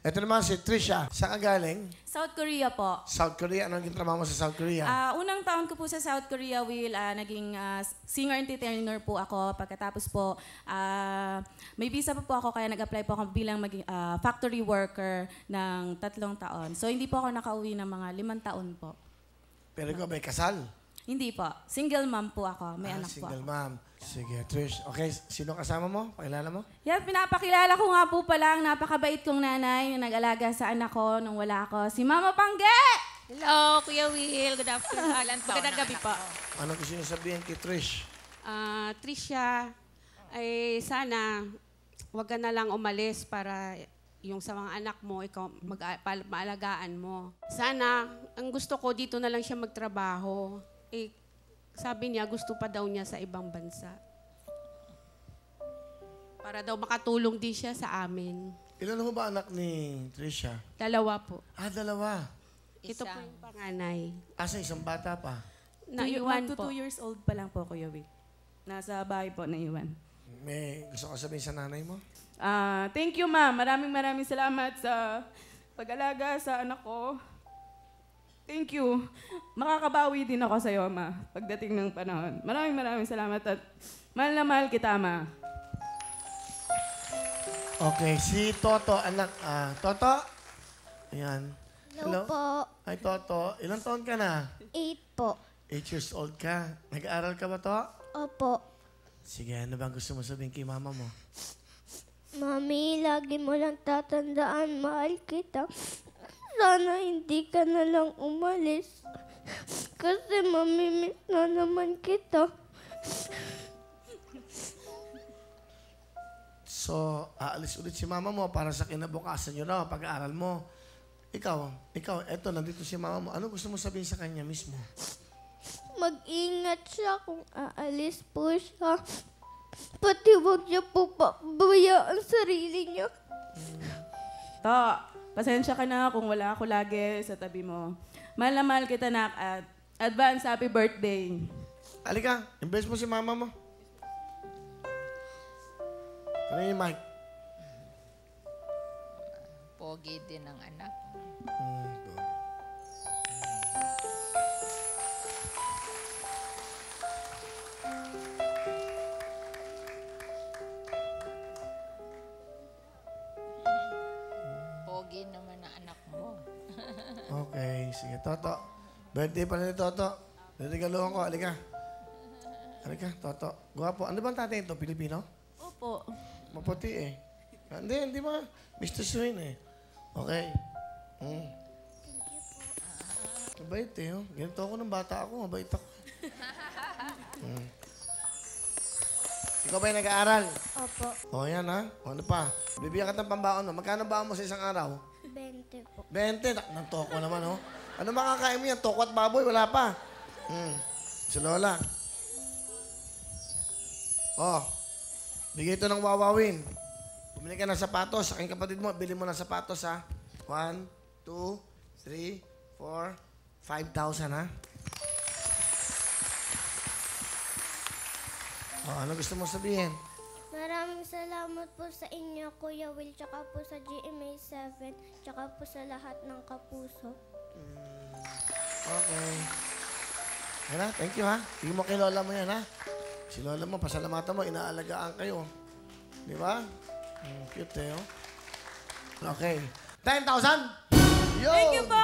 Ito naman si Trisha. Saan ka galing? South Korea po. South Korea. Anong naging trabaho mo sa South Korea? Unang taon ko po sa South Korea, Will, naging singer-entertainer po ako. Pagkatapos po, may visa po ako kaya nag-apply po ako bilang maging factory worker ng 3 taon. So hindi po ako nakauwi ng mga 5 taon po. Pero ikaw may kasal? Hindi po. Single mom po ako. May anak po Single ako. mom. Sige, Trish. Okay, sino kasama mo? Pakilala mo? Yan, pinapakilala ko nga po pala ang napakabait kong nanay na nag-alaga sa anak ko nung wala ako. Si Mama Pangge! Hello, Kuya Will. Good afternoon. Magandang gabi po. Ano gusto niyo sabihin kay Trish? Trisha, ay sana wag ka na lang umalis para yung sa mga anak mo, ikaw maalagaan mo. Sana, ang gusto ko dito na lang siya magtrabaho. Sabi niya, gusto pa daw niya sa ibang bansa. Para daw makatulong din siya sa amin. Ilan ho ba anak ni Trisha? 2 po. Dalawa. Ito po yung panganay. Asa isang bata pa? Naiwan 1 to po. 2 years old pa lang po, Kuya Will. Nasa bahay po, naiwan. May gusto ko sabihin sa nanay mo? Thank you, ma'am. Maraming salamat sa pag-alaga sa anak ko. Thank you. Makakabawi din ako sa'yo, ma, pagdating ng panahon. Maraming salamat at mahal na mahal kita, ma. Okay, si Toto, anak. Toto? Ayan. Hello po. Hi, Toto. Ilang taon ka na? 8 po. 8 years old ka. Nag-aaral ka ba, to? Opo. Sige, ano bang gusto mo sabihin kay mama mo? Mami, lagi mo lang tatandaan, mahal kita. Sana hindi ka na lang umalis. Kasi mamimiss na naman kita. So, aalis ulit si mama mo para sa kinabukasan nyo na, pag-aaral mo. Ikaw, eto, nandito si mama mo. Ano gusto mo sabihin sa kanya mismo? Mag-ingat siya kung aalis po siya. Pati huwag niya po pabayaan sarili niya. To, pasensya ka na kung wala ako lagi sa tabi mo. Mahal na mahal kita, nak, at advance happy birthday. Halika, embrace mo si mama mo. Ano yung mic? Pogi din ang anak. Pogi naman ang anak mo. Okay, sige. Toto, birthday pala ni Toto. Naligaluhan ko, halika. Halika, Toto. Guwapo. Ano bang tatay ito? Pilipino? Opo. Maputi eh. Hindi ba? Mr. Swin eh. Okay. Mabait eh. Oh. Ganito ako ng bata ako. Mabait ako. Ikaw ba yung nag-aaral? Opo. O, yan ha. O, ano pa? Bibigyan ka ng pambaon. No? Magkano baon mo sa isang araw? 20 po. 20. Nang toko naman, oh. Ano makakain mo yan? Toko at baboy? Wala pa. Si Lola. Oh. Bigay ito ng wawawin. Bumili ka ng sapatos. Sa aking kapatid mo, bili mo ng sapatos, ha? 1, 2, 3, 4, 5,000, ha? Oh, ano gusto mo sabihin? Maraming salamat po sa inyo, Kuya Will, tsaka po sa GMA7, tsaka po sa lahat ng kapuso. Okay. Yan na, thank you, ha? Sige mo kay Lola mo yan, ha? Si Lola mo, pasalamatan mo, inaalagaan kayo. Di ba? Cute, eh, oh. Okay. 10,000! Yo! Thank you po,